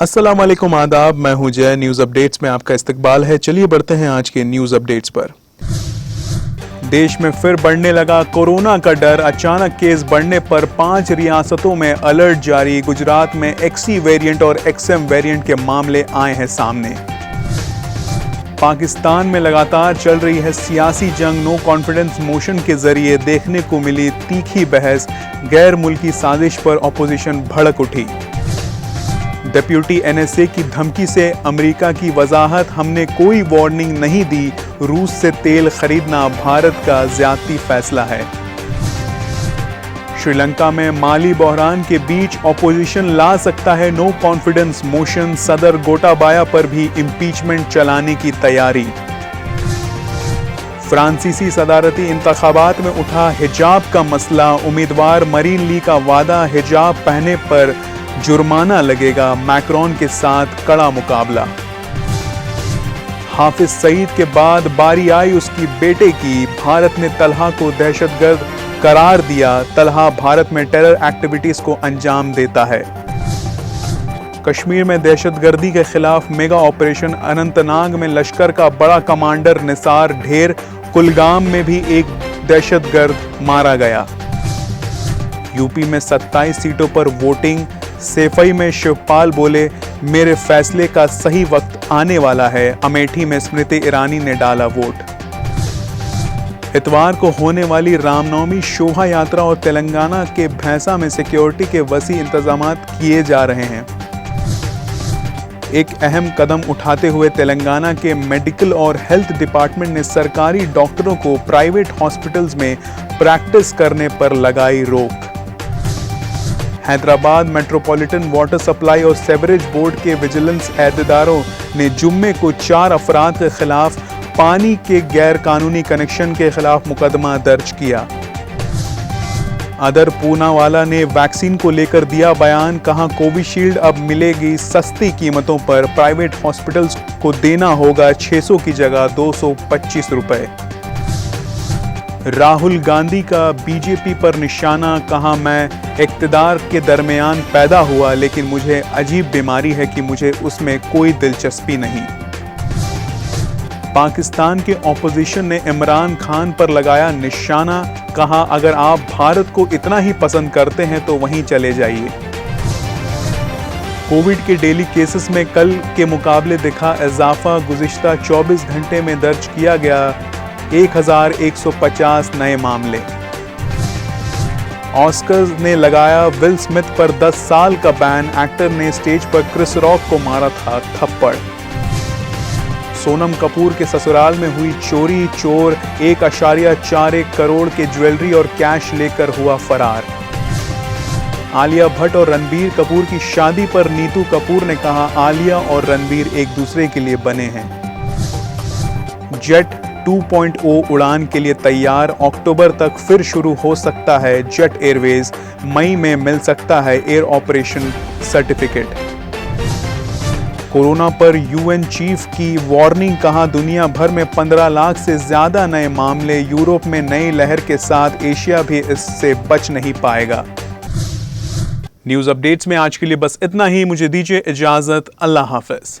अस्सलाम वालेकुम, आदाब। मैं हूं जय। न्यूज़ अपडेट्स में आपका इस्तकबाल है। चलिए बढ़ते हैं आज के न्यूज़ अपडेट्स पर। देश में फिर बढ़ने लगा कोरोना का डर। अचानक केस बढ़ने पर 5 रियासतों में अलर्ट जारी। गुजरात में एक्सी वेरिएंट और एक्सएम वेरिएंट के मामले आए हैं सामने। पाकिस्तान में लगातार चल रही है सियासी जंग। नो कॉन्फिडेंस मोशन के जरिए देखने को मिली तीखी बहस। गैर मुल्की साजिश पर ऑपोजिशन भड़क उठी। डिप्टी एनएसए की धमकी से अमेरिका की वजाहत। हमने कोई वार्निंग नहीं दी। रूस से तेल खरीदना भारत का ज्यादती फैसला है। श्रीलंका में माली बहरान के बीच ऑपोजिशन ला सकता है नो कॉन्फिडेंस मोशन। सदर गोटाबाया पर भी इम्पीचमेंट चलाने की तैयारी। फ्रांसीसी सदारती इंतखाबात में उठा हिजाब का मसला। उम्मीदवार मरीन ली का वादा, हिजाब पहने पर जुर्माना लगेगा। मैक्रोन के साथ कड़ा मुकाबला। हाफिज सईद के बाद बारी आई उसकी बेटे की। भारत ने तलहा को दहशतगर्द करार दिया। तलहा भारत में टेरर एक्टिविटीज को अंजाम देता है। कश्मीर में दहशतगर्दी के खिलाफ मेगा ऑपरेशन। अनंतनाग में लश्कर का बड़ा कमांडर निसार ढेर। कुलगाम में भी एक दहशतगर्द मारा गया। यूपी में 27 सीटों पर वोटिंग। सेफई में शिवपाल बोले, मेरे फैसले का सही वक्त आने वाला है। अमेठी में स्मृति ईरानी ने डाला वोट। इतवार को होने वाली रामनवमी शोभा यात्रा और तेलंगाना के भैंसा में सिक्योरिटी के वसी इंतजाम किए जा रहे हैं। एक अहम कदम उठाते हुए तेलंगाना के मेडिकल और हेल्थ डिपार्टमेंट ने सरकारी डॉक्टरों को प्राइवेट हॉस्पिटल्स में प्रैक्टिस करने पर लगाई रोक। हैदराबाद मेट्रोपॉलिटन वाटर सप्लाई और सेवरेज बोर्ड के विजिलेंस एहदेदारों ने जुम्मे को 4 अफराद के खिलाफ पानी के गैर कानूनी कनेक्शन के खिलाफ मुकदमा दर्ज किया। अदर पूनावाला ने वैक्सीन को लेकर दिया बयान। कहा, कोविशील्ड अब मिलेगी सस्ती कीमतों पर। प्राइवेट हॉस्पिटल्स को देना होगा 600 की जगह 225 रुपए। राहुल गांधी का बीजेपी पर निशाना। कहा, मैं इक्तदार के दरमियान पैदा हुआ लेकिन मुझे अजीब बीमारी है कि मुझे उसमें कोई दिलचस्पी नहीं। पाकिस्तान के ऑपोजिशन ने इमरान खान पर लगाया निशाना। कहा, अगर आप भारत को इतना ही पसंद करते हैं तो वहीं चले जाइए। कोविड के डेली केसेस में कल के मुकाबले दिखा इजाफा। गुज़िश्ता 24 घंटे में दर्ज किया गया 1150 नए मामले। ऑस्कर्स ने लगाया विल स्मिथ पर 10 साल का बैन। एक्टर ने स्टेज पर क्रिस रॉक को मारा था थप्पड़। सोनम कपूर के ससुराल में हुई चोरी। चोर 1.41 करोड़ के ज्वेलरी और कैश लेकर हुआ फरार। आलिया भट्ट और रणबीर कपूर की शादी पर नीतू कपूर ने कहा, आलिया और रणबीर एक दूसरे के लिए बने हैं। जेट 2.0 उड़ान के लिए तैयार। अक्टूबर तक फिर शुरू हो सकता है जेट एयरवेज। मई में मिल सकता है एयर ऑपरेशन सर्टिफिकेट। कोरोना पर यूएन चीफ की वार्निंग। कहा, दुनिया भर में 15 लाख से ज्यादा नए मामले। यूरोप में नई लहर के साथ एशिया भी इससे बच नहीं पाएगा। न्यूज़ अपडेट्स में आज के लिए बस इतना ही। मुझे दीजिए इजाजत। अल्लाह हाफिज।